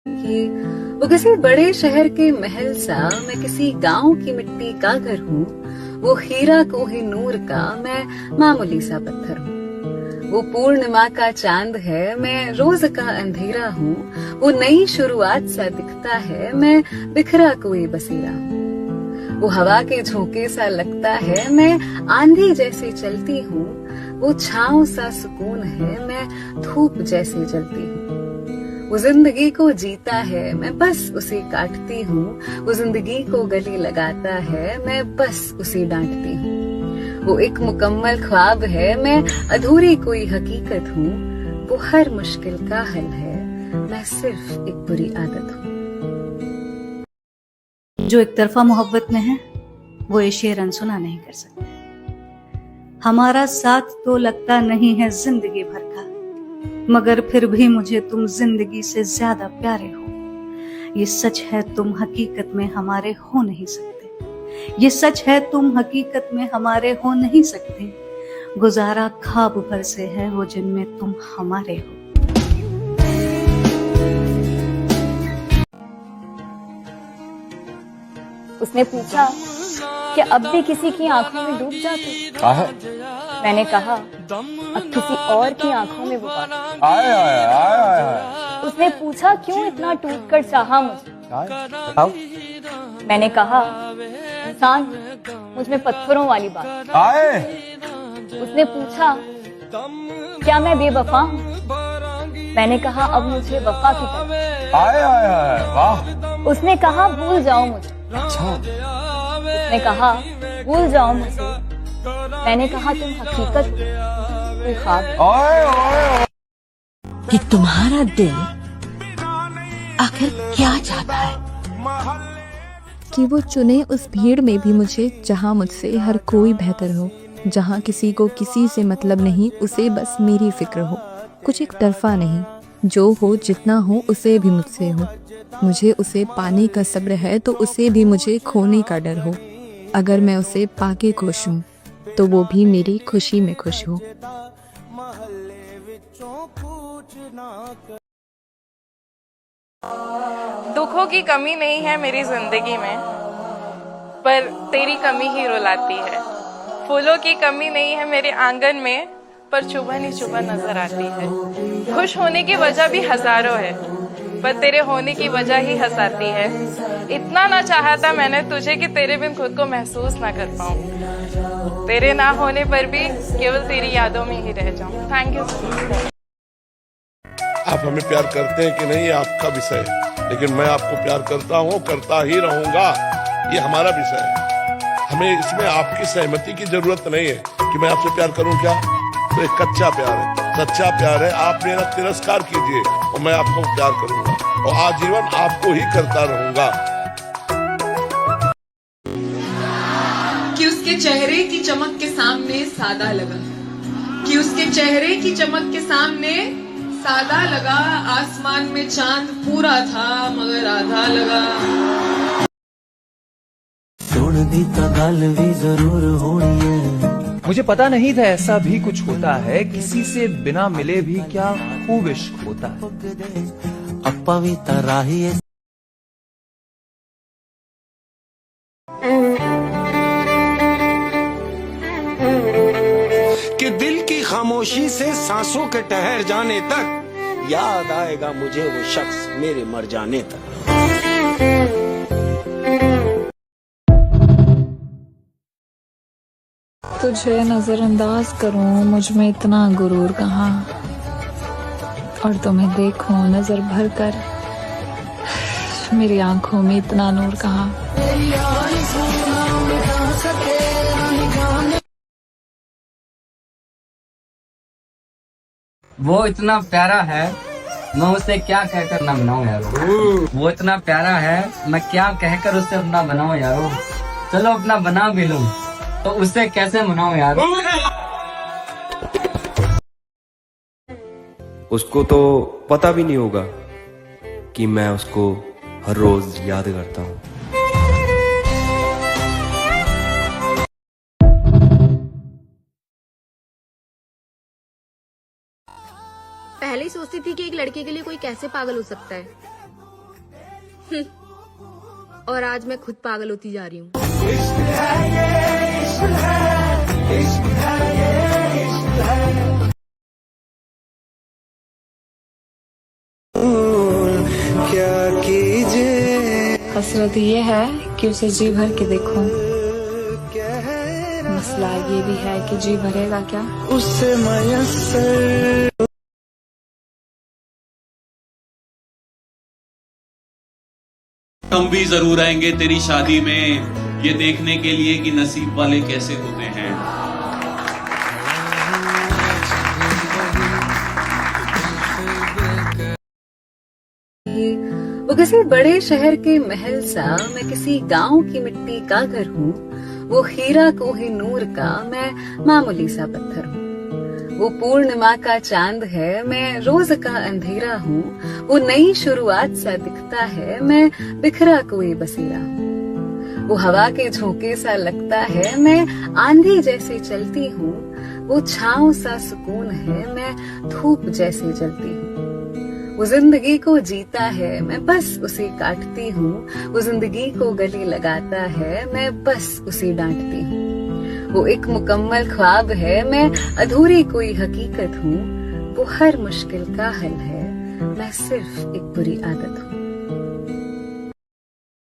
कि वो किसी बड़े शहर के महल सा, मैं किसी गांव की मिट्टी का घर हूँ। वो हीरा कोहिनूर का, मैं मामूली सा पत्थर हूँ। वो पूर्णिमा का चांद है, मैं रोज का अंधेरा हूँ। वो नई शुरुआत सा दिखता है, मैं बिखरा कोई बसेरा हूँ। वो हवा के झोंके सा लगता है, मैं आंधी जैसे चलती हूँ। वो छांव सा सुकून है, मैं धूप जैसे जलती हूँ। वो जिंदगी को जीता है, मैं बस उसे काटती हूँ। वो जिंदगी को गले लगाता है, मैं बस उसे डांटती हूँ। वो एक मुकम्मल ख्वाब है, मैं अधूरी कोई हकीकत हूँ। वो हर मुश्किल का हल है, मैं सिर्फ एक बुरी आदत हूँ। जो एक तरफा मोहब्बत में है, वो ये शेर अनसुना नहीं कर सकते। हमारा साथ तो लगता नहीं है जिंदगी भर का, मगर फिर भी मुझे तुम जिंदगी से ज्यादा प्यारे हो। ये सच है तुम हकीकत में हमारे हो नहीं सकते। ये सच है तुम हकीकत में हमारे हो नहीं सकते। गुजारा ख्वाब भर से है वो जिनमें तुम हमारे हो। उसने पूछा कि अब भी किसी की आंखों में डूब जाते। मैंने कहा अब किसी और की आंखों में वो बात। उसने पूछा क्यों इतना टूटकर चाहा मुझे। मैंने कहा इंसान मुझ में पत्थरों वाली बात। उसने पूछा क्या मैं बेवफा हूँ। मैंने कहा अब मुझे वफा की तरफ। उसने कहा भूल जाओ मुझे। उसने कहा भूल जाओ मुझे। मैंने कहा तुम हकीकत हो, कोई ख्वाब। कि तुम्हारा दिल आखिर क्या चाहता है। कि वो चुने उस भीड़ में भी मुझे जहाँ मुझसे हर कोई बेहतर हो, जहाँ किसी को किसी से मतलब नहीं, उसे बस मेरी फिक्र हो। कुछ एक तरफा नहीं, जो हो जितना हो उसे भी मुझसे हो। मुझे उसे पाने का सब्र है तो उसे भी मुझे खोने का डर हो। अगर मैं उसे पाके खुश हूँ तो वो भी मेरी खुशी में खुश हो। दुखों की कमी नहीं है मेरी जिंदगी में, पर तेरी कमी ही रुलाती है। फूलों की कमी नहीं है मेरे आंगन में, पर चुभन ही चुभन नजर आती है। खुश होने की वजह भी हजारों है, पर तेरे होने की वजह ही हंसाती है। इतना ना चाहा था मैंने तुझे कि तेरे बिन खुद को महसूस ना कर पाऊं। तेरे ना होने पर भी केवल तेरी यादों में ही रह जाऊं। Thank you so much. आप हमें प्यार करते हैं कि नहीं ये आपका विषय है, लेकिन मैं आपको प्यार करता हूँ, करता ही रहूंगा। ये हमारा विषय है। हमें इसमें आपकी सहमति की जरूरत नहीं है कि मैं आपसे प्यार करूं। क्या तो एक कच्चा प्यार है, सच्चा प्यार है। आप मेरा तिरस्कार कीजिए और मैं आपको प्यार करूंगा और आजीवन आपको ही करता रहूंगा। कि उसके चेहरे की चमक के सामने सादा लगा, कि उसके चेहरे की चमक के सामने सादा लगा। आसमान में चांद पूरा था मगर आधा लगा। मुझे पता नहीं था ऐसा भी कुछ होता है, किसी से बिना मिले भी क्या खूब इश्क होता है। कि दिल की खामोशी से सांसों के ठहर जाने तक याद आएगा मुझे वो शख्स मेरे मर जाने तक। तुझे नजरअंदाज करूं, मुझ में इतना गुरूर कहाँ, और तुम्हें देखूं नजर भर कर, मेरी आंखों में इतना नूर कहाँ। वो इतना प्यारा है, मैं उसे क्या कहकर अपना बनाऊं यारो। वो इतना प्यारा है, मैं क्या कहकर उसे अपना बनाऊं यारो। चलो अपना बना भी लूं तो उससे कैसे मनाऊं यारो। उसको तो पता भी नहीं होगा कि मैं उसको हर रोज याद करता हूँ। पहले ही सोचती थी कि एक लड़के के लिए कोई कैसे पागल हो सकता है, और आज मैं खुद पागल होती जा रही हूँ। क्या कीजिए, हसरत ये है कि उसे जी भर के देखूं। मसला ये भी है कि जी भरेगा क्या उससे मयस्सर। हम भी जरूर आएंगे तेरी शादी में, ये देखने के लिए कि नसीब वाले कैसे होते हैं। वो किसी बड़े शहर के महल सा, मैं किसी गांव की मिट्टी का घर हूँ। वो हीरा कोहिनूर का, मैं मामूली सा पत्थर हूँ। वो पूर्णिमा का चांद है, मैं रोज का अंधेरा हूँ। वो नई शुरुआत सा दिखता है, मैं बिखरा कोई बसेरा हूँ। वो हवा के झोंके सा लगता है, मैं आंधी जैसे चलती हूँ। वो छांव सा सुकून है, मैं धूप जैसे जलती हूँ। वो जिंदगी को जीता है, मैं बस उसे काटती हूँ। वो जिंदगी को गले लगाता है, मैं बस उसे डांटती हूँ। वो एक मुकम्मल ख्वाब है, मैं अधूरी कोई हकीकत हूँ। वो हर मुश्किल का हल है, मैं सिर्फ एक बुरी आदत हूँ।